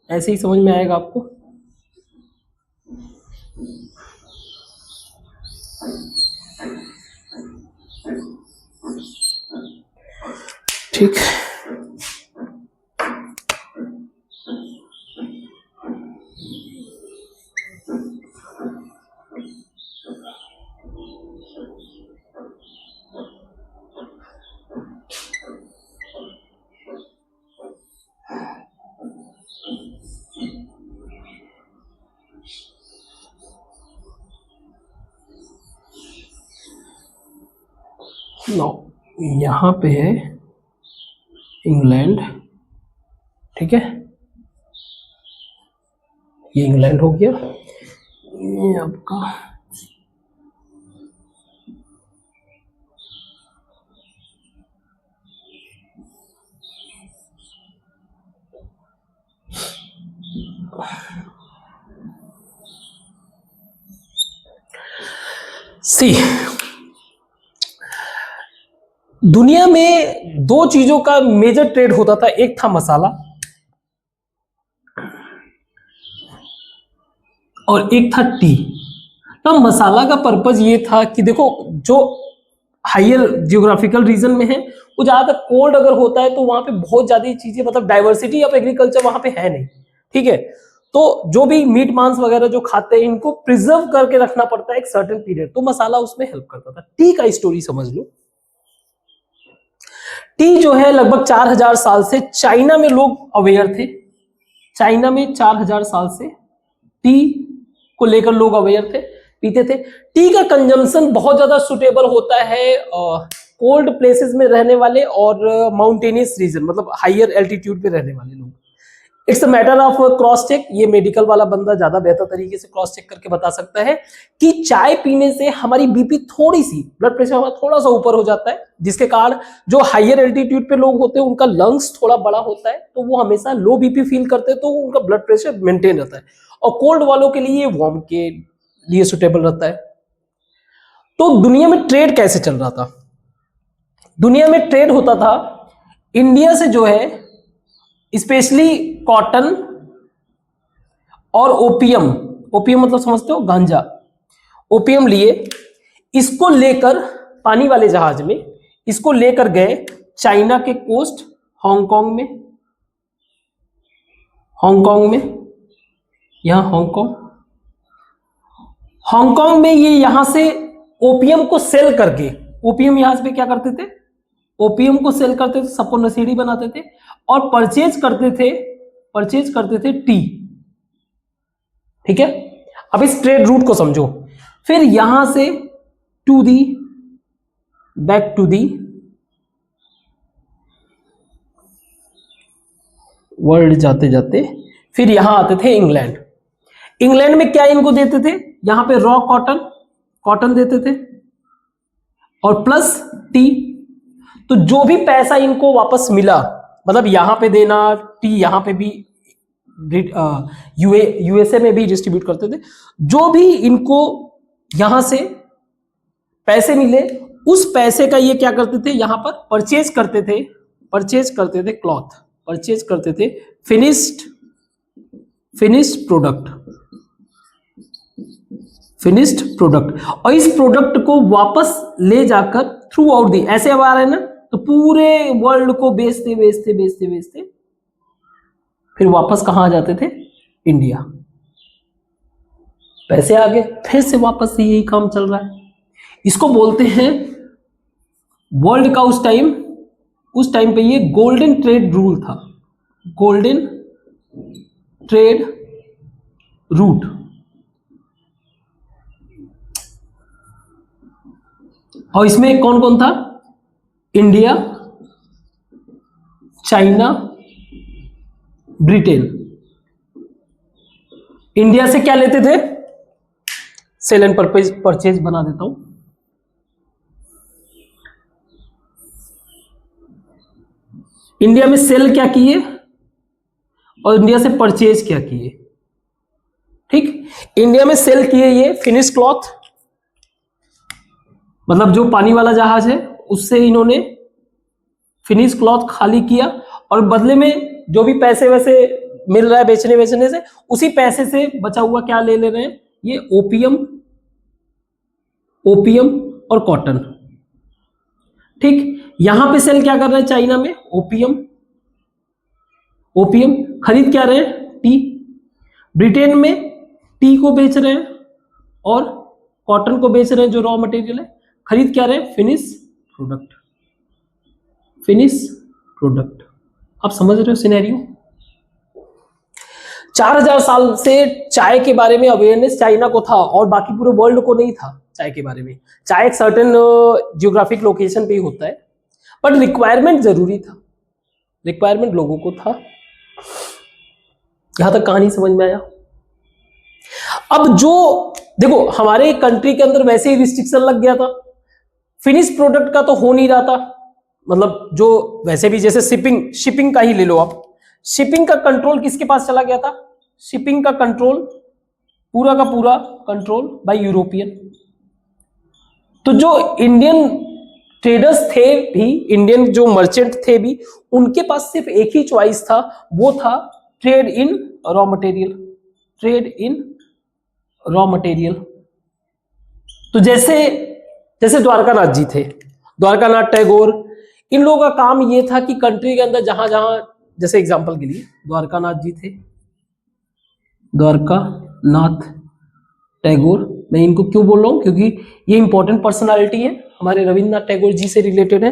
ऐसे ही समझ में आएगा आपको। ठीक, नो, यहां पे है इंग्लैंड। ठीक है, ये इंग्लैंड हो गया, ये आपका सी। दुनिया में दो चीजों का मेजर ट्रेड होता था, एक था मसाला और एक था टी। तो मसाला का पर्पज ये था कि देखो जो हायर जियोग्राफिकल रीजन में है वो ज्यादातर कोल्ड अगर होता है तो वहां पे बहुत ज्यादा चीजें, मतलब डाइवर्सिटी ऑफ एग्रीकल्चर वहां पे है नहीं। ठीक है, तो जो भी मीट मांस वगैरह जो खाते हैं इनको प्रिजर्व करके रखना पड़ता है एक सर्टेन पीरियड, तो मसाला उसमें हेल्प करता था। टी का स्टोरी समझ लो। टी जो है लगभग 4000 साल से चाइना में लोग अवेयर थे। चाइना में 4000 साल से टी को लेकर लोग अवेयर थे, पीते थे। टी का कंजम्पशन बहुत ज्यादा सुटेबल होता है कोल्ड प्लेसेस में रहने वाले और माउंटेनियस रीजन, मतलब हायर एल्टीट्यूड पे रहने वाले लोग। It's a matter of cross check, ये मेडिकल वाला बंदा ज्यादा बेहतर तरीके से क्रॉस चेक करके बता सकता है कि चाय पीने से हमारी बीपी थोड़ी सी, ब्लड प्रेशर हमारा थोड़ा सा ऊपर हो जाता है, जिसके कारण जो हायर एल्टीट्यूड पे लोग होते हैं उनका लंग्स थोड़ा बड़ा होता है, तो वो हमेशा लो बीपी फील करते हैं, तो उनका ब्लड प्रेशर मेंटेन रहता है। और कोल्ड वालों के लिए वार्म के लिए सुटेबल रहता है। तो दुनिया में ट्रेड कैसे चल रहा था? दुनिया में ट्रेड होता था इंडिया से जो है स्पेशली कॉटन और ओपियम। ओपियम मतलब समझते हो, गांजा। ओपियम लिए, इसको लेकर पानी वाले जहाज में इसको लेकर गए चाइना के कोस्ट, हांगकांग में। हांगकांग में, यहां हांगकांग, हांगकांग में ये यहां से ओपियम को सेल करके, ओपियम यहां से क्या करते थे, ओपियम को सेल करते थे, सबको नशेड़ी बनाते थे और परचेज करते थे टी। ठीक है, अब इस ट्रेड रूट को समझो। फिर यहां से to the back to the world जाते जाते फिर यहां आते थे इंग्लैंड। इंग्लैंड में क्या इनको देते थे, यहां पे रॉ कॉटन देते थे और प्लस टी। तो जो भी पैसा इनको वापस मिला, मतलब यहां पे देना, टी यहां पे भी यूएसए में भी डिस्ट्रीब्यूट करते थे, जो भी इनको यहां से पैसे मिले उस पैसे का ये क्या करते थे, यहां पर परचेज करते थे क्लॉथ, परचेज करते थे फिनिश्ड प्रोडक्ट और इस प्रोडक्ट को वापस ले जाकर थ्रू आउट दी, ऐसे अब आ रहे हैं ना, तो पूरे वर्ल्ड को बेचते फिर वापस कहां आ जाते थे, इंडिया। पैसे आ गए, फिर से वापस से यही काम चल रहा है। इसको बोलते हैं वर्ल्ड का उस टाइम उस टाइम पे ये गोल्डन ट्रेड रूल था, गोल्डन ट्रेड रूट। और इसमें कौन कौन था? India, China, Britain. इंडिया से क्या लेते थे? सेल एंड परचेज बना देता हूं। इंडिया में सेल क्या किए और इंडिया से परचेज क्या किए? ठीक, इंडिया में सेल किए ये फिनिश क्लॉथ, मतलब जो पानी वाला जहाज है उससे इन्होंने फिनिश क्लॉथ खाली किया, और बदले में जो भी पैसे वैसे मिल रहा है बेचने से, उसी पैसे से बचा हुआ क्या ले रहे हैं? ये ओपियम और कॉटन। ठीक, यहां पे सेल क्या कर रहे हैं चाइना में? ओपियम खरीद क्या रहे हैं? टी। ब्रिटेन में टी को बेच रहे हैं और कॉटन को बेच रहे हैं, जो रॉ मटेरियल है। खरीद क्या रहे हैं? Finish product. आप समझ रहे हो सिनेरियो? 4000 साल से चाय के बारे में अवेयरनेस चाइना को था और बाकी पूरे वर्ल्ड को नहीं था चाय के बारे में। चाय एक सर्टेन जियोग्राफिक लोकेशन पे ही होता है, बट रिक्वायरमेंट जरूरी था, रिक्वायरमेंट लोगों को था। यहां तक कहानी समझ में आया? अब जो देखो, हमारे कंट्री के अंदर वैसे ही रिस्ट्रिक्शन लग गया था, फिनिश प्रोडक्ट का तो हो नहीं रहा था, मतलब जो वैसे भी, जैसे शिपिंग का ही ले लो आप, शिपिंग का कंट्रोल किसके पास चला गया था? शिपिंग का कंट्रोल पूरा का पूरा कंट्रोल बाय यूरोपियन। तो जो इंडियन ट्रेडर्स थे भी, इंडियन जो मर्चेंट थे भी, उनके पास सिर्फ एक ही चॉइस था, वो था ट्रेड इन रॉ मटेरियल। तो जैसे द्वारकानाथ जी थे, द्वारकानाथ टैगोर, इन लोगों का काम ये था कि कंट्री के अंदर जहां जहां, जैसे एग्जांपल के लिए द्वारकानाथ जी थे, द्वारकानाथ टैगोर, मैं इनको क्यों बोल रहा हूं? क्योंकि ये इंपॉर्टेंट पर्सनालिटी है, हमारे रविन्द्रनाथ टैगोर जी से रिलेटेड है।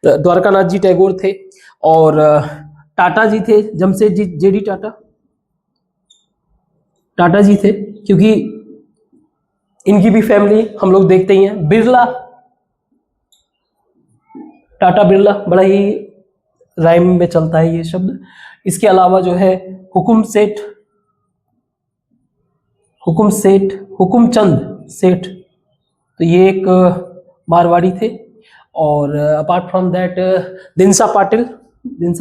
द्वारकानाथ जी टैगोर थे, और टाटा जी थे, जमशेदजी जेडी टाटा जी थे, क्योंकि इनकी भी फैमिली हम लोग देखते ही हैं। बिरला, टाटा बिरला, बड़ा ही राइम में चलता है ये शब्द। इसके अलावा जो है हुकुमचंद सेठ, तो ये एक मारवाड़ी थे। और apart from that दिनसा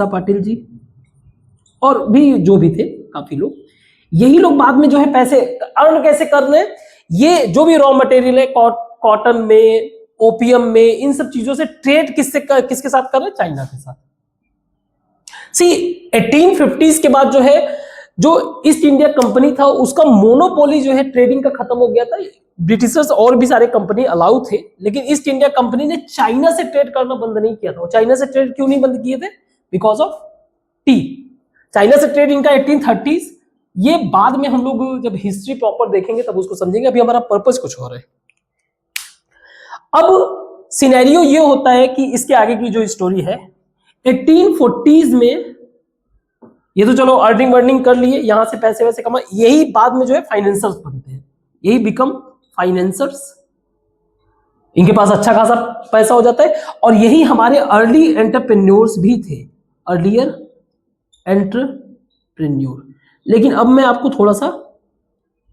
Patil ji, और भी जो भी थे काफी लोग। यही लोग बाद में जो है पैसे अर्न कैसे कर रहे हैं, ये जो भी रॉ मटेरियल है, कॉटन में, ओपियम में, इन सब चीजों से ट्रेड किसके साथ कर रहे हैं? चाइना के साथ। सी 1850s के बाद जो है, जो ईस्ट इंडिया कंपनी था, उसका मोनोपोली जो है ट्रेडिंग का खत्म हो गया था। ब्रिटिशर्स और भी सारे कंपनी अलाउ थे, लेकिन ईस्ट इंडिया कंपनी ने चाइना से ट्रेड करना बंद नहीं किया था। चाइना से ट्रेड क्यों नहीं बंद किए थे? Because of T. चाइना से ट्रेड इनका 1830s। ये बाद में हम लोग जब हिस्ट्री प्रॉपर देखेंगे तब उसको समझेंगे, अभी हमारा पर्पस कुछ और है। अब सिनेरियो ये होता है कि इसके आगे की जो स्टोरी है, 1840s में, ये तो चलो अर्निंग वर्निंग कर लिए, यहां से पैसे वैसे कमा, यही बाद में जो है फाइनेंसर्स बनते हैं, यही बिकम फाइनेंसर्स। इनके पास अच्छा खासा पैसा हो जाता है, और यही हमारे अर्ली एंटरप्रेन्योर्स भी थे, अर्लियर एंटरप्रेन्योर। लेकिन अब मैं आपको थोड़ा सा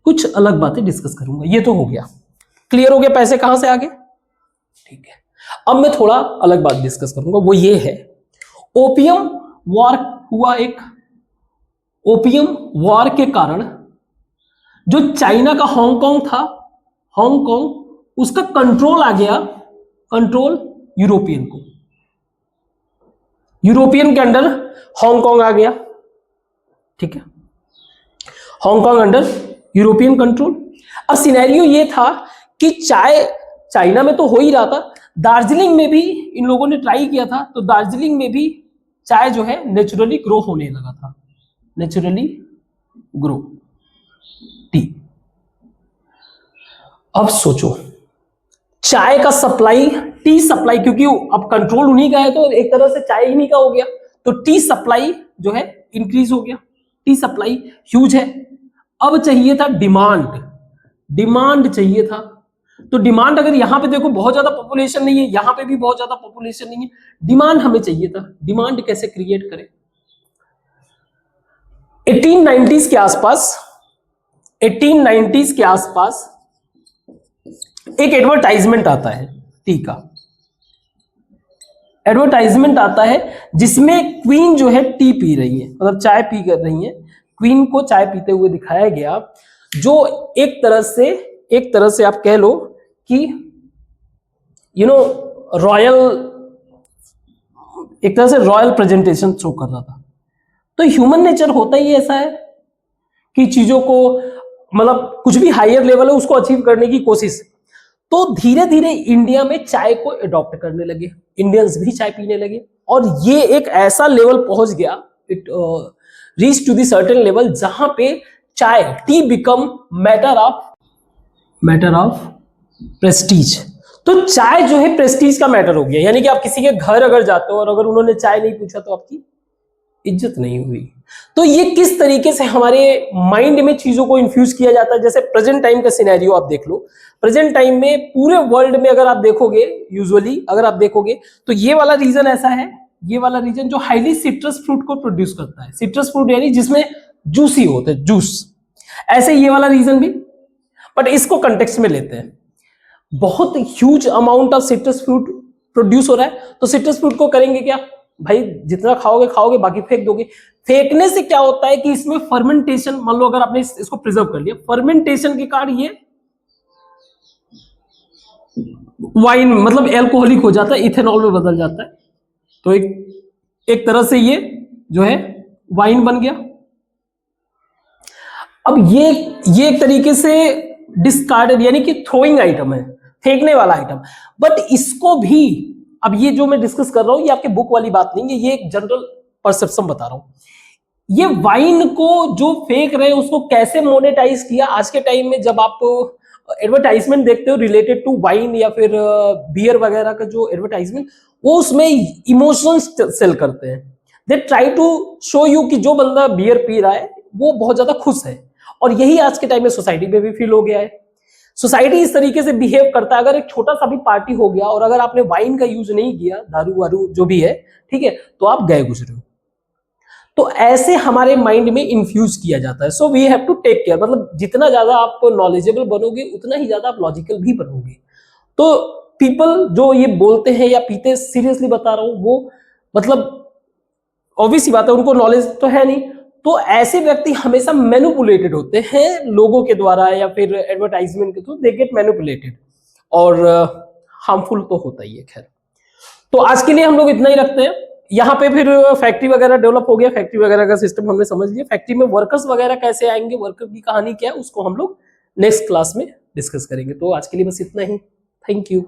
कुछ अलग बातें डिस्कस करूंगा। ये तो हो गया, क्लियर हो गया पैसे कहां से आ गए, ठीक है। अब मैं थोड़ा अलग बात डिस्कस करूंगा, वो ये है, ओपियम वॉर हुआ एक। ओपियम वॉर के कारण जो चाइना का हांगकांग था, हांगकांग, उसका कंट्रोल आ गया, कंट्रोल यूरोपियन को, यूरोपियन के अंडर हांगकांग आ गया, ठीक है, हांगकांग अंडर यूरोपियन कंट्रोल। अब सिनेरियो ये था कि चाय चाइना में तो हो ही रहा था, दार्जिलिंग में भी इन लोगों ने ट्राई किया था, तो दार्जिलिंग में भी चाय जो है नेचुरली ग्रो होने लगा था, नेचुरली ग्रो टी। अब सोचो, चाय का सप्लाई टी सप्लाई, क्योंकि अब कंट्रोल उन्हीं का है तो एक तरह से चाय इन्हीं का हो गया, तो टी सप्लाई जो है इंक्रीज हो गया, टी सप्लाई ह्यूज है। अब चाहिए था डिमांड, डिमांड चाहिए था। तो डिमांड अगर यहां पे देखो बहुत ज्यादा पॉपुलेशन नहीं है, यहां पे भी बहुत ज्यादा पॉपुलेशन नहीं है, डिमांड हमें चाहिए था। डिमांड कैसे क्रिएट करें? 1890s के आसपास, 1890s के आसपास एक एडवर्टाइजमेंट आता है टी का, एडवर्टाइजमेंट आता है जिसमें क्वीन जो है टी पी रही है, मतलब चाय पी कर रही है, क्वीन को चाय पीते हुए दिखाया गया, जो एक तरह से आप कह लो कि रॉयल, एक तरह से रॉयल प्रेजेंटेशन शो कर रहा था। तो ह्यूमन नेचर होता ही ऐसा है कि चीजों को, मतलब कुछ भी हायर लेवल है उसको अचीव करने की कोशिश। तो धीरे धीरे इंडिया में चाय को अडॉप्ट करने लगे, इंडियंस भी चाय पीने लगे, और ये एक ऐसा लेवल पहुंच गया, it reach to the certain level, जहां पे चाय, tea become matter of prestige. तो चाय जो है प्रेस्टीज का मैटर हो गया, यानी कि आप किसी के घर अगर जाते हो और अगर उन्होंने चाय नहीं पूछा तो आपकी इज्जत नहीं हुई। तो ये किस तरीके से हमारे माइंड में चीजों को इन्फ्यूज किया जाता है। जैसे प्रेजेंट टाइम का सिनेरियो आप देख लो, प्रेजेंट टाइम में पूरे वर्ल्ड में अगर आप देखोगे, यूजुअली अगर आप देखोगे तो ये वाला रीजन ऐसा है, ये वाला रीजन जो हाईली सिट्रस फ्रूट को प्रोड्यूस करता है, सिट्रस फ्रूट यानी जिसमें जूसी होते हैं, जूस, ऐसे ये वाला रीजन भी। बट इसको कंटेक्स्ट में लेते हैं, बहुत huge amount of citrus fruit produce हो रहा है, तो सिट्रस फ्रूट को करेंगे क्या भाई, जितना खाओगे बाकी फेंक दोगे। फेंकने से क्या होता है कि इसमें फर्मेंटेशन, मान लो अगर आपने इसको प्रिजर्व कर लिया, फर्मेंटेशन के कारण ये वाइन मतलब एल्कोहलिक हो जाता है, इथेनॉल में बदल जाता है, तो एक तरह से ये जो है वाइन बन गया। अब ये एक तरीके से डिस्कार्डेड यानी कि थ्रोइंग आइटम है, फेंकने वाला आइटम। बट इसको भी, अब ये जो मैं डिस्कस कर रहा हूं ये आपके बुक वाली बात नहीं है, ये एक जनरल परसेप्शन बता रहा हूं। ये वाइन को जो फेंक रहे हैं उसको कैसे मोनेटाइज किया, आज के टाइम में जब आप एडवर्टाइजमेंट देखते हो रिलेटेड टू वाइन या फिर बियर वगैरह का जो एडवर्टाइजमेंट, वो उसमें इमोशंस सेल करते हैं। They try to show you कि जो बंदा बियर पी रहा है वो बहुत ज्यादा खुश है, और यही आज के टाइम में सोसाइटी में भी फील हो गया है। सोसाइटी इस तरीके से बिहेव करता है, अगर एक छोटा सा भी पार्टी हो गया और अगर आपने वाइन का यूज नहीं किया, दारू वारू जो भी है, ठीक है, तो आप गए गुजरे हो। तो ऐसे हमारे माइंड में इन्फ्यूज किया जाता है। So we have to take care, मतलब जितना ज्यादा आप नॉलेजेबल बनोगे उतना ही ज्यादा आप लॉजिकल भी बनोगे। तो पीपल जो ये बोलते हैं या पीते, सीरियसली बता रहा हूं, वो मतलब ऑब्वियस ही बात है उनको नॉलेज तो है नहीं, तो ऐसे व्यक्ति हमेशा मैनिपुलेटेड होते हैं लोगों के द्वारा या फिर एडवर्टाइजमेंट के थ्रू, दे गेट मैनिपुलेटेड, और हार्मफुल तो होता ही है। खैर, तो आज के लिए हम लोग इतना ही रखते हैं। यहाँ पे फिर फैक्ट्री वगैरह डेवलप हो गया, फैक्ट्री वगैरह का सिस्टम हमने समझ लिया, फैक्ट्री में वर्कर्स वगैरह कैसे आएंगे, वर्कर की कहानी क्या है, उसको हम लोग नेक्स्ट क्लास में डिस्कस करेंगे। तो आज के लिए बस इतना ही, थैंक यू।